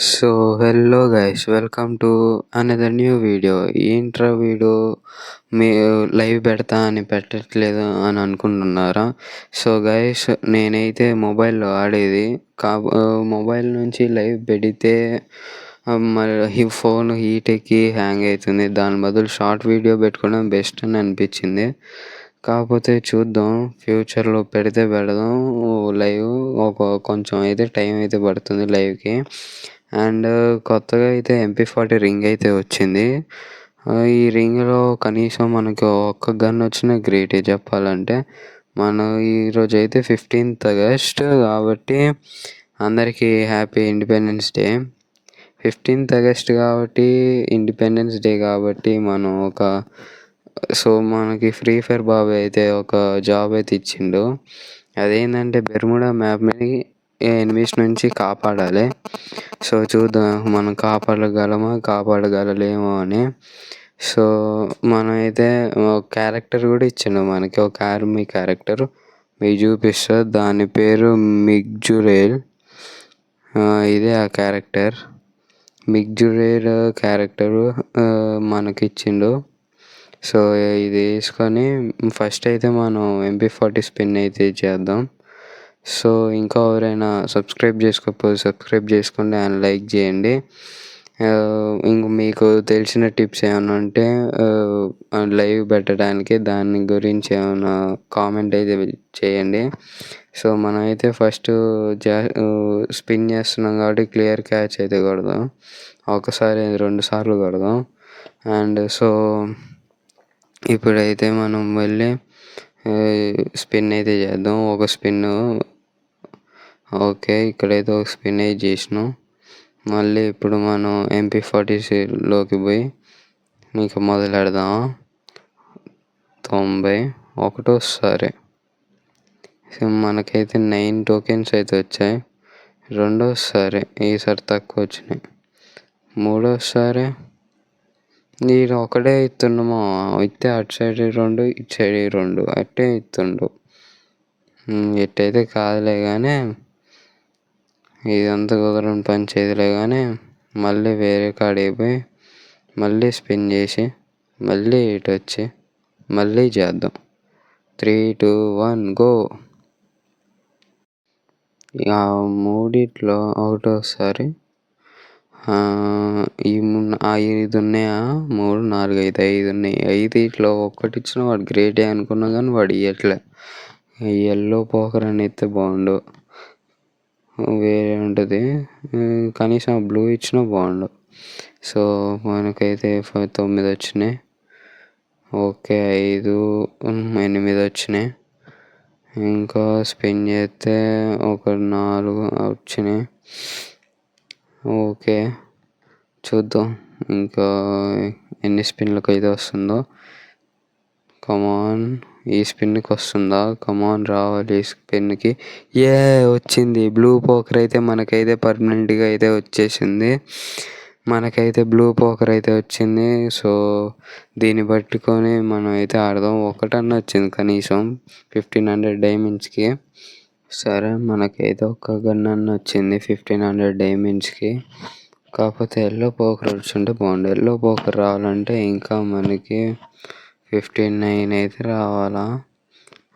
So, hello guys, welcome to another new video. ఏంట్రా వీడు మీ live పెడతా అని పెట్టట్లేదు అని అనుకుంటున్నారా? సో గైస్, నేనైతే మొబైల్లో ఆడేది. మొబైల్ నుంచి లైవ్ పెడితే మరి ఫోన్ హీట్ ఎక్కి హ్యాంగ్ అవుతుంది. దాని బదులు షార్ట్ వీడియో పెట్టుకోవడం బెస్ట్ అని అనిపించింది. కాకపోతే చూద్దాం, ఫ్యూచర్లో పెడితే పెడదాం లైవ్. కొంచెం అయితే టైం అయితే పడుతుంది లైవ్కి. అండ్ కొత్తగా అయితే MP40 రింగ్ అయితే వచ్చింది. ఈ రింగ్లో కనీసం మనకు ఒక్క గన్ వచ్చినా గ్రేటే చెప్పాలంటే. మనం ఈరోజు అయితే 15th ఆగస్ట్ కాబట్టి అందరికీ happy independence day. 15th August కాబట్టి, ఇండిపెండెన్స్ డే కాబట్టి మనం మనకి ఫ్రీ ఫైర్ బాబాయ్ అయితే ఒక జాబ్ అయితే ఇచ్చిండు. అదేంటంటే బెర్ముడా మ్యాప్ని ఎనిమీస్ నుంచి కాపాడాలి. సో చూద్దాం మనం కాపాడగలలేమో అని. సో మనమైతే క్యారెక్టర్ కూడా ఇచ్చిండు మనకి, ఒక ఆర్మీ క్యారెక్టర్ మీకు చూపిస్తా. దాని పేరు మిగ్జురేల్. ఇదే ఆ క్యారెక్టర్. మిగ్జురేల్ క్యారెక్టరు మనకిచ్చిండు. సో ఇది వేసుకొని ఫస్ట్ అయితే మనం MP40 స్పిన్ అయితే చేద్దాం. సో ఇంకా ఎవరైనా సబ్స్క్రైబ్ చేసుకోకపోతే సబ్స్క్రైబ్ చేసుకోండి అండ్ లైక్ చేయండి. ఇంక మీకు తెలిసిన టిప్స్ ఏమైనా ఉంటే లైవ్ పెట్టడానికి దాని గురించి ఏమైనా కామెంట్ అయితే చేయండి. సో మనమైతే ఫస్ట్ స్పిన్ చేస్తున్నాం కాబట్టి క్లియర్ క్యాచ్ అయితే కొడదాం. ఒకసారి 2 సార్లు కొడదాం. అండ్ సో ఇప్పుడైతే మనం వెళ్ళి స్పిన్ అయితే చేద్దాం. ఒక స్పిన్ ఓకే, ఇక్కడైతే ఒక స్పిన్ అయితే చేసినాం. మళ్ళీ ఇప్పుడు మనం MP40లోకి పోయి ఇంకా మొదలెడదాం. 91 మనకైతే 9 టోకెన్స్ అయితే వచ్చాయి. రెండోసారి ఈసారి తక్కువ వచ్చినాయి. మూడోసారి నేను ఒకటే ఇస్తున్నామా, ఇస్తే అటు సైడ్ 2 ఇటు సైడ్ 2 అట్టే ఇస్తుండు. ఎట్టయితే కాదులే కానీ, ఇదంతా కుదరని పంచేదిలే కానీ, మళ్ళీ వేరే కాడికి పోయి మళ్ళీ స్పిన్ చేసి మళ్ళీ ఇటు వచ్చి మళ్ళీ చేద్దాం. 3, 2, 1 గో. ఇక మూడిట్లో ఒకటోసారి ఈ 5 ఉన్నాయా, 3, 4, 5 ఉన్నాయి. 5 ఒక్కటి ఇచ్చిన వాడు గ్రేటే అనుకున్నా కానీ వాడు ఇవ్వట్లే. ఎల్లో పోకర్ అని ఇస్తే బాగుండు, వేరే ఉంటుంది. కనీసం బ్లూ ఇచ్చినా బాగుండు. సో మనకైతే 9 వచ్చినాయి. ఓకే, 5, 8 వచ్చినాయి. ఇంకా స్పిన్ చేస్తే ఒక 4 వచ్చినాయి. ఓకే, చూద్దాం ఇంకా ఎన్ని స్పిన్లకు అయితే వస్తుందో. కమాన్, ఈ స్పిన్కి వస్తుందా? కమాన్ రావాలి ఈ స్పిన్కి. వచ్చింది. బ్లూ పోకర్ అయితే మనకైతే పర్మనెంట్గా అయితే వచ్చేసింది. మనకైతే బ్లూ పోకర్ అయితే వచ్చింది. సో దీన్ని పట్టుకొని మనం అయితే ఆడదాం. ఒకటన్నా వచ్చింది కనీసం 1500 డైమండ్స్కి. సరే, మనకైతే ఒక్క గన్ అన్న వచ్చింది 1500 డైమండ్స్కి. కాకపోతే ఎల్లో పోకర్ వచ్చుంటే బాగుండు. ఎల్లో పోకర్ రావాలంటే ఇంకా మనకి 59 అయితే రావాలా.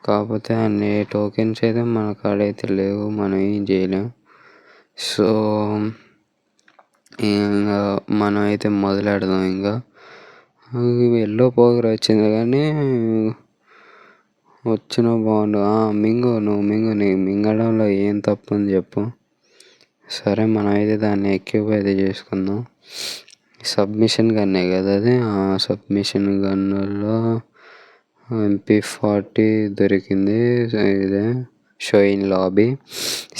కాకపోతే అన్ని టోకెన్స్ అయితే మన కాడైతే లేవు, మనం ఏం చేయలేం. సో ఇంకా మనం అయితే మొదలెడదాం. ఇంకా ఎల్లో పోకర్ వచ్చింది కానీ వచ్చినా బాగుండు. నువ్వు మింగడంలో ఏం తప్పు ఉంది చెప్పు. సరే, మనం అయితే దాన్ని ఎక్విప్ అయితే చేసుకుందాం. సబ్మిషన్ గన్నే కదా అది. సబ్మిషన్ గన్నులో MP40 దొరికింది. ఇదే షో ఇన్ లాబీ.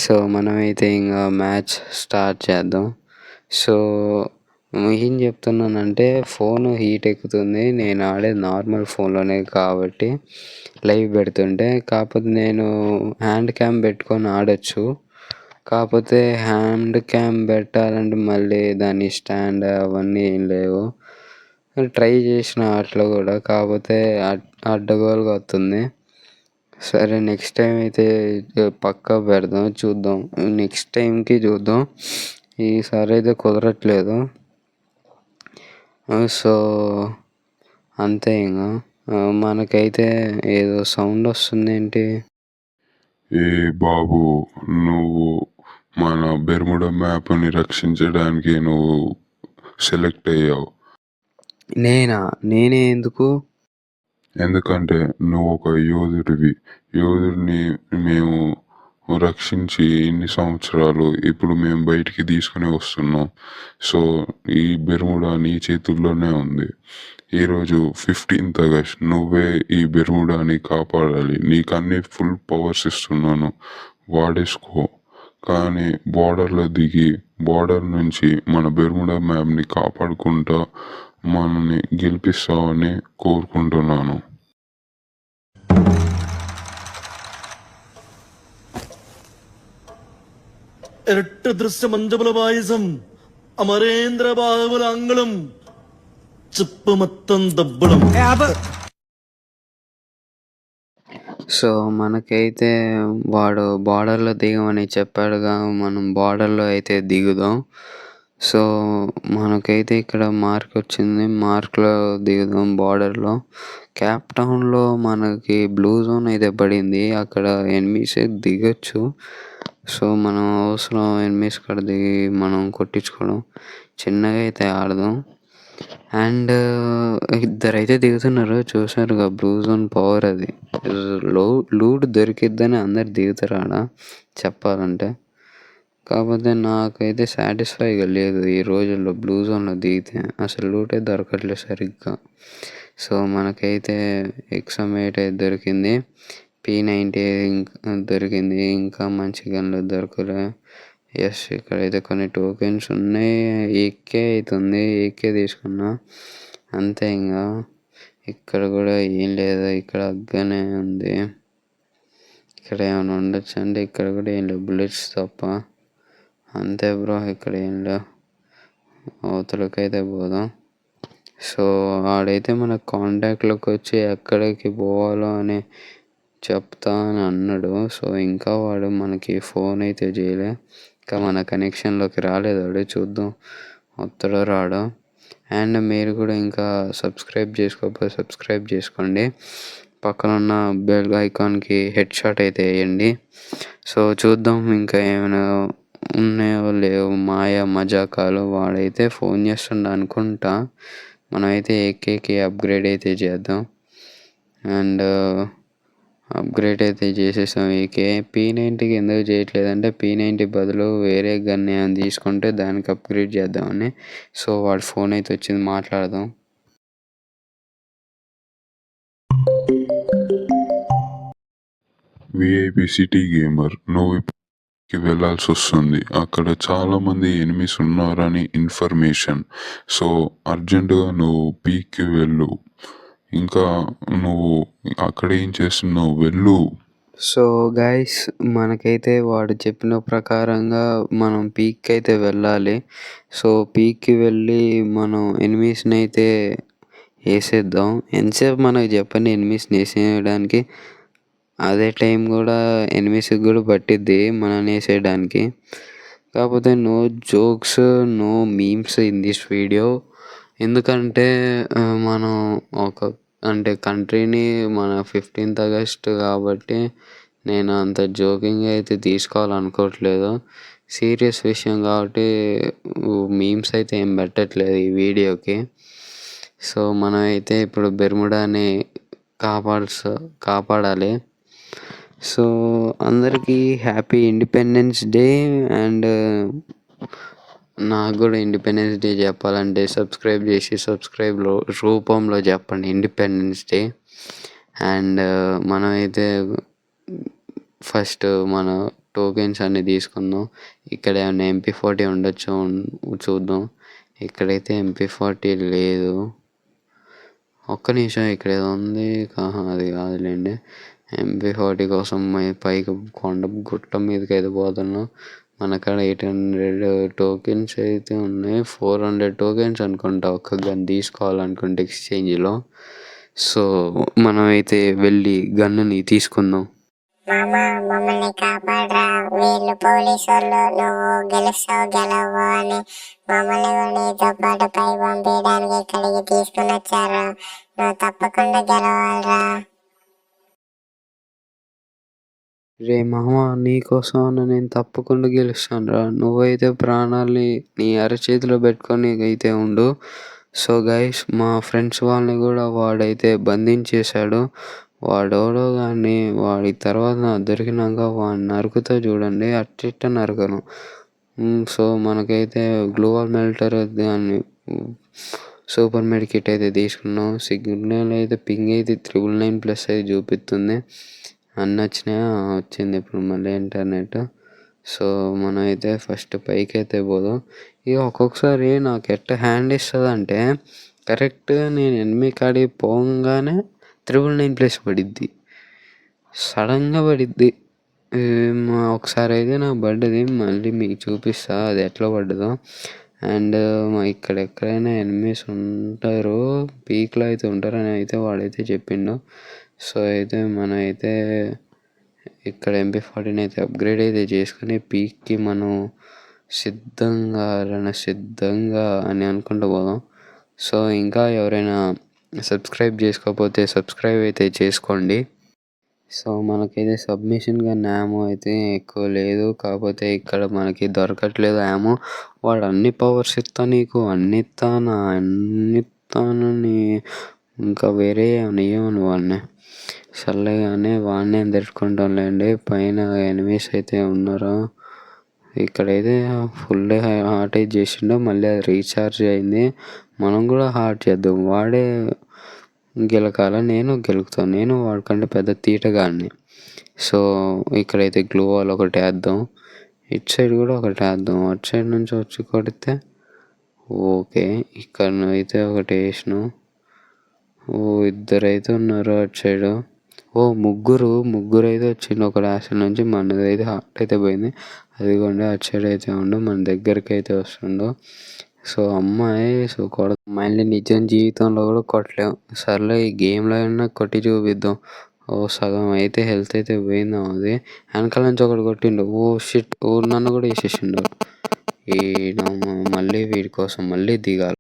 సో మనమైతే ఇంకా మ్యాచ్ స్టార్ట్ చేద్దాం. సో ఏం చెప్తున్నానంటే, ఫోన్ హీట్ ఎక్కుతుంది. నేను ఆడేది నార్మల్ ఫోన్లోనే కాబట్టి లైవ్ పెడుతుంటే. కాకపోతే నేను హ్యాండ్ క్యామ్ పెట్టుకొని ఆడొచ్చు. కాకపోతే హ్యాండ్ క్యామ్ పెట్టాలంటే మళ్ళీ దాని స్టాండ్ అవన్నీ ఏం లేవు. ట్రై చేసిన అట్లా కూడా, కాకపోతే అడ్డగోలుగా వస్తుంది. సరే, నెక్స్ట్ టైం అయితే పక్కా పెడదాం. చూద్దాం, నెక్స్ట్ టైంకి చూద్దాం. ఈసారి అయితే కుదరట్లేదు. సో అంతే ఇంక. మనకైతే ఏదో సౌండ్ వస్తుంది ఏంటి? ఏ బాబు, నువ్వు మన బెర్ముడా మ్యాప్ని రక్షించడానికి నువ్వు సెలెక్ట్ అయ్యావు. నేనే ఎందుకు? ఎందుకంటే నువ్వు ఒక యోధుడివి. యోధుడిని మేము రక్షించి ఇన్ని సంవత్సరాలు ఇప్పుడు మేము బయటికి తీసుకుని వస్తున్నాం. సో ఈ బెర్ముడా నీ చేతుల్లోనే ఉంది. ఈరోజు 15th ఆగస్ట్ నువ్వే ఈ బెర్ముడాని కాపాడాలి. నీకు అన్ని ఫుల్ పవర్స్ ఇస్తున్నాను, వాడేసుకో. కానీ బార్డర్లో దిగి బార్డర్ నుంచి మన బెర్ముడా మ్యాప్ని కాపాడుకుంటా మనల్ని గెలిపిస్తావని కోరుకుంటున్నాను. ഇരട്ട ദൃശ്യമഞ്ജബല പായസം അമരേന്ദ്ര ബാഹുബല അങ്ങളും ചിപ്പ് മൊത്തം దబ్బడం. సో మనకైతే వాడు బార్డర్లో దిగమని చెప్పాడుగా, మనం బార్డర్లో అయితే దిగుదాం. సో మనకైతే ఇక్కడ మార్క్ వచ్చింది, మార్క్లో దిగుదాం బార్డర్లో. క్యాప్ టౌన్లో మనకి బ్లూ జోన్ అయితే పడింది, అక్కడ ఎనిమీస్ దిగొచ్చు. సో మనం అవసరం ఎనిమీస్ కాడ దిగి మనం కొట్టించుకోవడం. చిన్నగా అయితే ఆడదాం. అండ్ ఇద్దరైతే దిగుతున్నారు, చూసారుగా, బ్లూ జోన్ పవర్ అది. లూట్ దొరికిద్దని అందరు దిగుతారు ఆడ చెప్పాలంటే. కాకపోతే నాకైతే సాటిస్ఫైగా లేదు ఈ రోజుల్లో బ్లూ జోన్లో దిగితే. అసలు లూటే దొరకట్లేదు సరిగ్గా. సో మనకైతే ఎక్సమేట్ అయితే దొరికింది, P90 దొరికింది. ఇంకా మంచి గన్లు దొరకలే. ఎస్, ఇక్కడైతే కొన్ని టోకెన్స్ ఉన్నాయి. AK అవుతుంది, AK తీసుకున్నా అంతే. ఇంకా ఇక్కడ కూడా ఏం లేదు, ఇక్కడ అగ్గనే ఉంది. ఇక్కడ ఏమైనా ఉండొచ్చు అంటే ఇక్కడ కూడా ఏం లేవు, బుల్లెట్స్ తప్ప. అంతే బ్రో, ఇక్కడ ఏం లేవు. అవతలకైతే పోదాం. సో ఆడైతే మన కాంటాక్ట్లోకి వచ్చి ఎక్కడికి పోవాలో అని చెప్తా అని అన్నాడు. సో ఇంకా వాడు మనకి ఫోన్ అయితే చేయలే, ఇంకా మన కనెక్షన్లోకి రాలేదు వాడు. చూద్దాం వస్తాడో రాడో. అండ్ మీరు కూడా ఇంకా సబ్స్క్రైబ్ చేసుకోకపోతే సబ్స్క్రైబ్ చేసుకోండి. పక్కన ఉన్న బెల్ ఐకాన్కి హెడ్ షాట్ అయితే వేయండి. సో చూద్దాం ఇంకా ఏమైనా ఉన్నాయో లేవు మాయా మజాకాలు. వాడైతే ఫోన్ చేస్తుండ అనుకుంటా. మనమైతే AKకి అప్గ్రేడ్ అయితే చేద్దాం. అండ్ అప్గ్రేడ్ అయితే చేసేసాం. AK P90కి ఎందుకు చేయట్లేదంటే P90 బదులు వేరే గన్ ఏమైనా తీసుకుంటే దానికి అప్గ్రేడ్ చేద్దామని. సో వాడి ఫోన్ అయితే వచ్చింది, మాట్లాడదాం. VIP సిటీ గేమర్, నువ్వు వెళ్ళాల్సి వస్తుంది. అక్కడ చాలా మంది ఎనిమిస్ ఉన్నారని ఇన్ఫర్మేషన్. సో అర్జెంటుగా నువ్వు పీక్కి వెళ్ళు. ఇంకా నువ్వు అక్కడ ఏం చేస్తున్నావు, వెళ్ళు. సో గైస్, మనకైతే వాడు చెప్పిన ప్రకారంగా మనం పీక్కి అయితే వెళ్ళాలి. సో పీక్కి వెళ్ళి మనం ఎనిమీస్ని అయితే వేసేద్దాం. ఎంతసేపు మనకు చెప్పండి ఎనిమీస్ని వేసేయడానికి? అదే టైం కూడా ఎనిమీస్కి కూడా పట్టిద్ది మనల్ని వేసేయడానికి. కాకపోతే no jokes, no memes in this video. ఎందుకంటే మనం అంటే కంట్రీని మన 15th ఆగస్ట్ కాబట్టి నేను అంత జోకింగ్ అయితే తీసుకోవాలనుకోవట్లేదు. సీరియస్ విషయం కాబట్టి మీమ్స్ అయితే ఏం పెట్టట్లేదు ఈ వీడియోకి. సో మనమైతే ఇప్పుడు బెర్ముడాని కాపాడాలి. సో అందరికీ హ్యాపీ ఇండిపెండెన్స్ డే. అండ్ నాకు కూడా ఇండిపెండెన్స్ డే చెప్పాలంటే సబ్స్క్రైబ్ చేసి సబ్స్క్రైబ్లో రూపంలో చెప్పండి ఇండిపెండెన్స్ డే. అండ్ మనమైతే ఫస్ట్ మన టోకెన్స్ అన్నీ తీసుకుందాం. ఇక్కడ ఏమైనా MP40 ఉండొచ్చు, చూద్దాం. ఇక్కడైతే MP40 లేదు. ఒక్క నిమిషం, ఇక్కడ ఏదో ఉంది, అది కాదులేండి. MP40 కోసం పైకి గుట్ట మీదకి అయితే పోతున్నాం. మనకాడ 800 టోకెన్స్ అయితే ఉన్నాయి. 400 టోకెన్స్ అనుకుంటా ఒక్క గన్ తీసుకోవాలనుకుంటే ఎక్స్చేంజ్లో. సో మనమైతే వెళ్ళి గన్నుని తీసుకుందాం. మామ మమ్మల్ని కాపాడరా, వీళ్ళు పోలీసోళ్ళు, నువ్వు గెలుస్తావు గెలవు అని మమ్మల్ని కూడా నీతో పాటు పై పంపించడానికి ఇక్కడికి తీసుకుని వచ్చారు. నువ్వు తప్పకుండా గెలవాలిరా. రే మామ, నీకోసం నేను తప్పకుండా గెలుస్తానురా. నువ్వైతే ప్రాణాల్ని నీ అరచేతిలో పెట్టుకొని అయితే ఉండు. సో గైస్, మా ఫ్రెండ్స్ వాళ్ళని కూడా వాడైతే బంధించేశాడు. వాడెవడో కానీ వాడి తర్వాత దొరికినాక వాడిని నరుకుతా చూడండి, అట్టిట్ట నరకను. సో మనకైతే గ్లోవల్ మెల్టర్ దాన్ని సూపర్ మెడ్ కిట్ అయితే తీసుకున్నాం. సిగ్నల్ అయితే పింగ్ అయితే 999+ అయితే చూపిస్తుంది. అన్నీ వచ్చినాయా? వచ్చింది ఇప్పుడు మళ్ళీ ఇంటర్నెట్. సో మనం అయితే ఫస్ట్ పైకి అయితే పోదాం. ఇక ఒక్కొక్కసారి నాకు ఎట్ట హ్యాండ్ ఇస్తుంది అంటే, కరెక్ట్గా నేను ఎనిమిది కాడికి పోగానే 999+ పడిద్ది, సడన్గా పడిద్ది. ఒకసారి అయితే నాకు పడ్డది, మళ్ళీ మీకు చూపిస్తా అది ఎట్లా పడ్డదో. అండ్ ఇక్కడ ఎక్కడైనా ఎనిమీస్ ఉంటారు, పీక్లో అయితే ఉంటారని అయితే వాడైతే చెప్పిండు. సో అయితే మనం అయితే ఇక్కడ MP40 అయితే అప్గ్రేడ్ అయితే చేసుకొని పీక్కి మనం సిద్ధంగా అని అనుకుంటూ పోదాం. సో ఇంకా ఎవరైనా సబ్స్క్రైబ్ చేసుకోకపోతే సబ్స్క్రైబ్ అయితే చేసుకోండి. సో మనకైతే సబ్మిషన్గా యామో అయితే ఎక్కువ లేదు, కాకపోతే ఇక్కడ మనకి దొరకట్లేదు యామో. వాడు అన్ని పవర్స్ ఇస్తా నీకు అన్ని ఇస్తానని ఇంకా వేరే ఏమని వాడిని సర్లేగానే వాడిని తెచ్చుకుంటాంలేండి. పైన ఎనిమీస్ అయితే ఉన్నారు. ఇక్కడైతే ఫుల్ హార్ట్ అయితే చేసిండు, మళ్ళీ అది రీఛార్జ్ అయింది. మనం కూడా హార్ట్ చేద్దాం. వాడే గెలకాల, నేను గెలుకుతాను, నేను వాడికంటే పెద్ద తీటగాడిని. సో ఇక్కడైతే గ్లూ వాల్ ఒకటి వేద్దాం, ఇటు సైడ్ కూడా ఒకటి వేద్దాం. అటు సైడ్ నుంచి వచ్చి కొడితే ఓకే. ఇక్కడ అయితే ఒకటి వేసినాం. ఇద్దరు అయితే ఉన్నారు అటు సైడు. ముగ్గురు అయితే వచ్చిండు. ఒకటి యాసిడ్ నుంచి మనది అయితే హార్ట్ అయితే పోయింది. అదిగోండి అటు సైడ్ అయితే ఉండు, మన దగ్గరికి అయితే వస్తుండు. సో అమ్మాయి అమ్మాయిని నిజం జీవితంలో కూడా కొట్టలేము. సర్లే ఈ గేమ్లో అయినా కొట్టి చూపిద్దాం. సగం అయితే హెల్త్ అయితే పోయిందాం. అది వెనకాల నుంచి ఒకటి కొట్టిండు. షిట్, నన్ను కూడా వేసేసిండు. మళ్ళీ వీడి కోసం మళ్ళీ దిగాలి.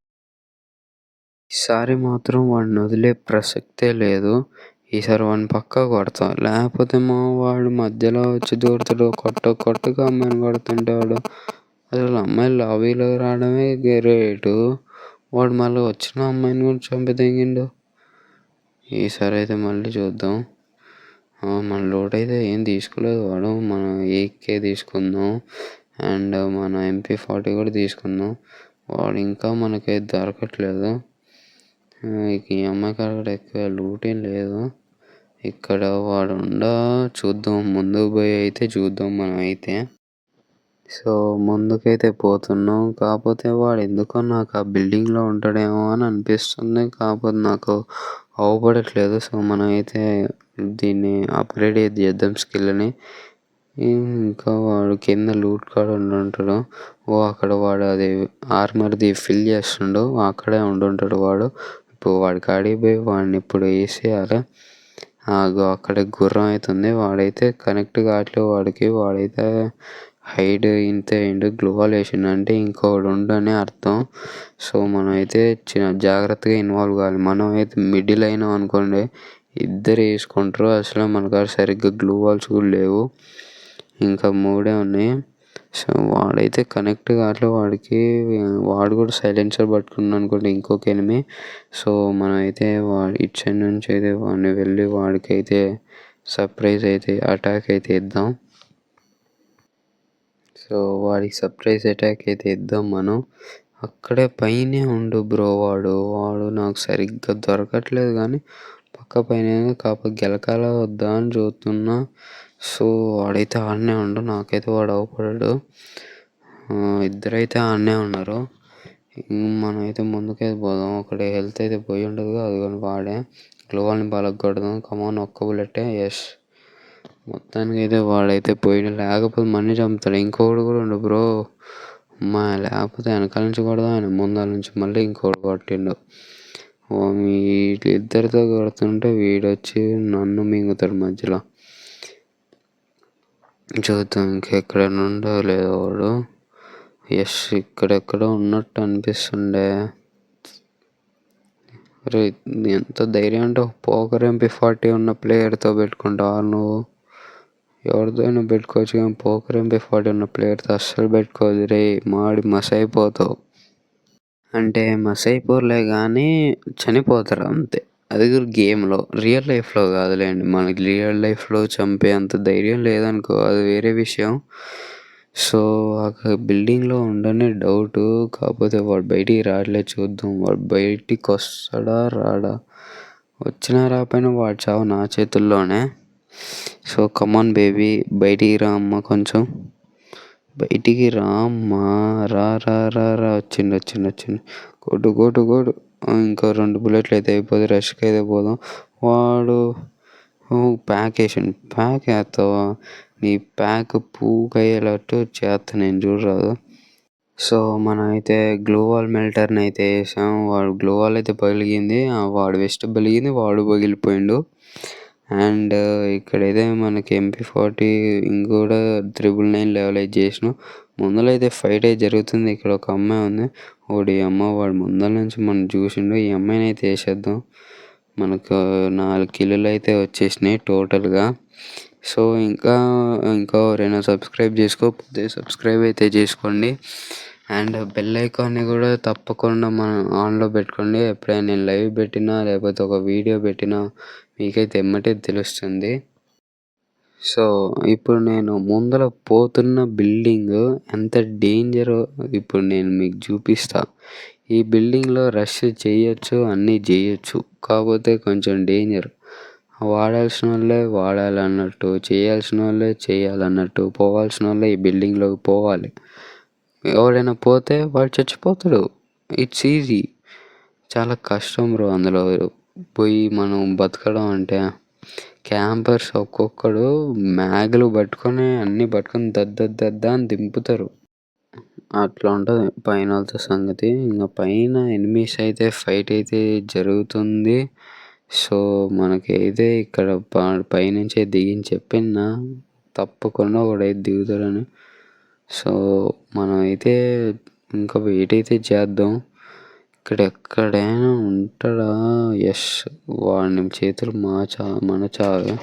ఈసారి మాత్రం వాడిని వదిలే ప్రసక్తే లేదు. ఈసారి వాడిని పక్కా కొడతాం, లేకపోతే వాడు మధ్యలో వచ్చి దూరతాడు. కొట్టగా అమ్మాయిని కొడుతుంటే వాడు అసలు అమ్మాయిలు లాబీలో రావడమే గ్రేటు. వాడు మళ్ళీ వచ్చిన అమ్మాయిని కూడా చంపి తెగిండు. ఈసారి అయితే మళ్ళీ చూద్దాం. మన లోడ్ అయితే ఏం తీసుకోలేదు వాడు. మనం AK తీసుకుందాం అండ్ మన MP40 కూడా తీసుకుందాం. వాడు ఇంకా మనకైతే దొరకట్లేదు. ఈ అమ్మాయి కాడ కూడా ఎక్కువ లూట్ ఏం లేదు. ఇక్కడ వాడు చూద్దాం, ముందుకు పోయి అయితే చూద్దాం మనం అయితే. సో ముందుకైతే పోతున్నాం, కాకపోతే వాడు ఎందుకో నాకు ఆ బిల్డింగ్లో ఉంటాడేమో అని అనిపిస్తుంది, కాకపోతే నాకు అవపడట్లేదు. సో మనం అయితే దీన్ని అప్గ్రేడ్ చేద్దాం స్కిల్ని. ఇంకా వాడు కింద లూట్ కాడ ఉంటాడు. అక్కడ వాడు అది ఆర్మర్ది ఫిల్ చేస్తుండు, అక్కడే ఉండుంటాడు వాడు. ఇప్పుడు వాడి కాడికి పోయి వాడిని ఇప్పుడు వేసేయాలి. అక్కడ గుర్రం అవుతుంది, వాడైతే కనెక్ట్ కావట్లేదు వాడికి. వాడైతే హైడ్ ఇంతే అయిండు, గ్లోవాల్ వేసిండు అంటే ఇంకోడు ఉండని అర్థం. సో మనం అయితే జాగ్రత్తగా ఇన్వాల్వ్ కావాలి. మనం అయితే మిడిల్ అయినాం అనుకోండి, ఇద్దరు వేసుకుంటారు. అసలు మనకు సరిగ్గా గ్లూ వాల్స్ కూడా లేవు, ఇంకా 3 ఉన్నాయి. సో వాడైతే కనెక్ట్ కావట్లేదు వాడికి. వాడు కూడా సైలెన్సర్ పట్టుకున్నాడు అనుకోండి, ఇంకొక ఎనిమి. సో మనం అయితే ఇటు సైడ్ నుంచి అయితే వాడిని వెళ్ళి వాడికైతే సర్ప్రైజ్ అయితే అటాక్ అయితే ఇద్దాం. సో వాడికి సర్ప్రైజ్ అటాక్ అయితే ఇద్దాం మనం. అక్కడే పైనే ఉండు బ్రో. వాడు నాకు సరిగ్గా దొరకట్లేదు, కానీ పక్క పైన కాకపోతే గెలకాల వద్దా అని చూస్తున్నా. సో వాడైతే ఆడనే ఉండు, నాకైతే వాడు అవపడాడు. ఇద్దరైతే ఆడనే ఉన్నారు. మనం అయితే ముందుకైతే పోదాం. ఒకటి హెల్త్ అయితే పోయి ఉండదు, అది కానీ వాడే. గ్లోవాల్ని బలగొడదాం. కమాన్, ఒక్క బుల్లెటే. ఎస్, మొత్తానికి అయితే వాడైతే పోయిన, లేకపోతే మన్ని చంపుతాడు. ఇంకోడు కూడా ఉండు బ్రో, లేకపోతే వెనకాల నుంచి కొడదాం, ఆయన ముందర నుంచి మళ్ళీ ఇంకోటి కొట్టిండు. వీళ్ళిద్దరితో కొడుతుంటే వీడొచ్చి నన్ను మింగుతాడు మధ్యలో. చూద్దాం ఇంకెక్కడైనా ఉండో లేదో వాడు. యస్, ఇక్కడెక్కడో ఉన్నట్టు అనిపిస్తుండే. అరే ఎంత ధైర్యం అంటే పోకర్ MP40 ఉన్న ప్లేయర్తో పెట్టుకుంటావా నువ్వు? ఎవరితో అయినా పెట్టుకోవచ్చు కానీ పోకర్ MP40 ఉన్న ప్లేయర్తో అస్సలు పెట్టుకోవద్దు రే, మాడి మస్ అయిపోతావు. అంటే మస్ అయిపోలే కానీ చనిపోతారు అంతే. అది కూడా గేమ్లో, రియల్ లైఫ్లో కాదులేండి. మనకి రియల్ లైఫ్లో చంపే అంత ధైర్యం లేదనుకో, అది వేరే విషయం. సో ఆ బిల్డింగ్లో ఉండనే డౌటు. కాకపోతే వాడు బయటికి రావట్లేదు, చూద్దాం వాడు బయటికి వస్తాడా రాడా. వచ్చినా రాపోయినా వాడు చావు నా చేతుల్లోనే. సో కమాన్ బేబీ, బయటికి రా అమ్మ, కొంచెం బయటికి రా అమ్మా, రా రా రా రా. వచ్చిండు. కొట్టు. ఇంకో 2 బుల్లెట్లు అయితే అయిపోతే రష్కి అయితే పోదాం. వాడు ప్యాక్ వేస్తావా? నీ ప్యాక్ పూకయ్యేటట్టు చేస్తా నేను, చూడరాదు. సో మనం అయితే గ్లోవాల్ మెల్టర్ని అయితే వేసాం. వాడు గ్లోవాల్ అయితే పగిలింది, వాడు వెస్ట్ పగిలింది, వాడు పగిలిపోయిండు. అండ్ ఇక్కడైతే మనకి MP40 ఇంకోటి 999 లెవెలైజ్ చేసినాం. ముందర అయితే ఫైట్ అయితే జరుగుతుంది. ఇక్కడ ఒక అమ్మాయి ఉంది. వాడు ముందర నుంచి మనం చూసిండు. ఈ అమ్మాయిని అయితే వేసేద్దాం. మనకు 4 కిల్లులు అయితే వచ్చేసినాయి టోటల్గా. సో ఇంకా ఎవరైనా సబ్స్క్రైబ్ చేసుకోకపోతే సబ్స్క్రైబ్ అయితే చేసుకోండి. అండ్ బెల్ ఐకాన్ని కూడా తప్పకుండా మనం ఆన్లో పెట్టుకోండి. ఎప్పుడైనా నేను లైవ్ పెట్టినా లేకపోతే ఒక వీడియో పెట్టినా మీకైతే ఎమ్మటే తెలుస్తుంది. సో ఇప్పుడు నేను ముందర పోతున్న బిల్డింగ్ ఎంత డేంజరో ఇప్పుడు నేను మీకు చూపిస్తా. ఈ బిల్డింగ్లో రష్ చేయొచ్చు, అన్నీ చేయొచ్చు, కాకపోతే కొంచెం డేంజర్. వాడాల్సిన వాళ్ళే వాడాలన్నట్టు, చేయాల్సిన వాళ్ళే చేయాలన్నట్టు, పోవాల్సిన వాళ్ళే ఈ బిల్డింగ్లోకి పోవాలి. ఎవడైనా పోతే వాడు చచ్చిపోతాడు. It's easy. చాలా కష్టం బ్రో అందులో పోయి మనం బతకడం అంటే. క్యాంపర్స్ ఒక్కొక్కడు మ్యాగ్లు పట్టుకొని అన్నీ పట్టుకొని దద్ద అని దింపుతారు. అట్లా ఉంటుంది పైన వాళ్ళతో సంగతి. ఇంకా పైన ఎనిమీస్ అయితే ఫైట్ అయితే జరుగుతుంది. సో మనకైతే ఇక్కడ పైనుంచే దిగించి చెప్పిన తప్పకుండా ఒకడైతే దిగుతాడని. సో మనం అయితే ఇంకా వెయిట్ అయితే చేద్దాం. ఇక్కడ ఎక్కడైనా ఉంటాడా? ఎస్, వాడిని చేతులు మన చావే.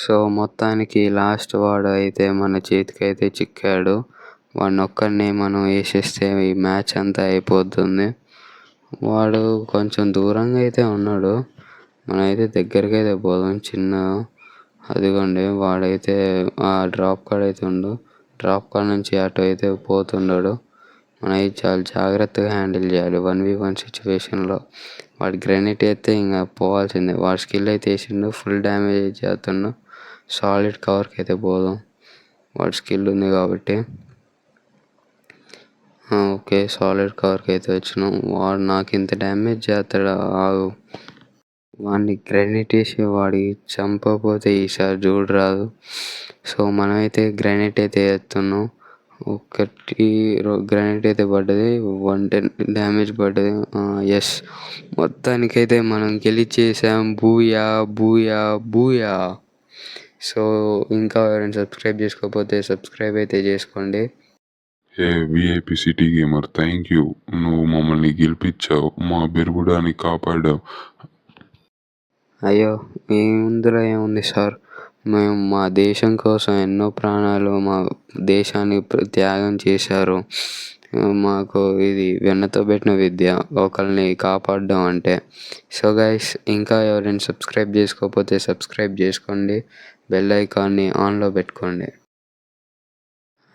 సో మొత్తానికి లాస్ట్ వాడు అయితే మన చేతికి అయితే చిక్కాడు. వాడిని ఒక్కడిని మనం వేసేస్తే ఈ మ్యాచ్ అంతా అయిపోతుంది. వాడు కొంచెం దూరంగా అయితే ఉన్నాడు. మనమైతే దగ్గరికి అయితే పోదాం చిన్న. అదిగోండి వాడైతే ఆ డ్రాప్ కాడ అయితే డ్రాప్ కాడ నుంచి అటు అయితే పోతున్నాడు. మనం అయితే చాలా జాగ్రత్తగా హ్యాండిల్ చేయాలి 1v1 సిచ్యువేషన్లో. వాడి గ్రెనేట్ అయితే ఇంకా పోవాల్సిందే. వాడి స్కిల్ అయితే వేసిండు, ఫుల్ డ్యామేజ్ చేస్తుండు. సాలిడ్ కవర్కి అయితే పోదాం, వాడి స్కిల్ ఉంది కాబట్టి. ఓకే, సాలిడ్ కవర్కి అయితే వచ్చినాం. వాడు నాకు ఇంత డ్యామేజ్ చేస్తాడు, ఆగు. వాడిని గ్రెనేట్ వేసి వాడికి చంపకపోతే ఈసారి చూడరాదు. సో మనమైతే గ్రెనేట్ అయితే వేస్తున్నాం. ఒకటి గ్రెనేట్ అయితే పడ్డది, 110 డ్యామేజ్ పడ్డది. ఎస్, మొత్తానికైతే మనం గెలిచేసాం. బూయా. సో ఇంకా ఎవరైనా సబ్స్క్రైబ్ చేసుకోకపోతే సబ్స్క్రైబ్ అయితే చేసుకోండి. Hey VIP city gamer, thank you. నువ్వు మమ్మల్ని గెలిపించావు, మా బిరుబుడాన్ని కాపాడావు. అయ్యో ఇందులో ఏముంది సార్, మేము మా దేశం కోసం ఎన్నో ప్రాణాలు మా దేశాన్ని త్యాగం చేశారు. మాకు ఇది వెన్నతో పెట్టిన విద్య ఒకరిని కాపాడడం అంటే. సో గైస్ ఇంకా ఎవరైనా సబ్స్క్రైబ్ చేసుకోకపోతే సబ్స్క్రైబ్ చేసుకోండి, బెల్ ఐకాన్ని ఆన్లో పెట్టుకోండి.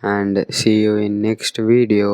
And see you in next video.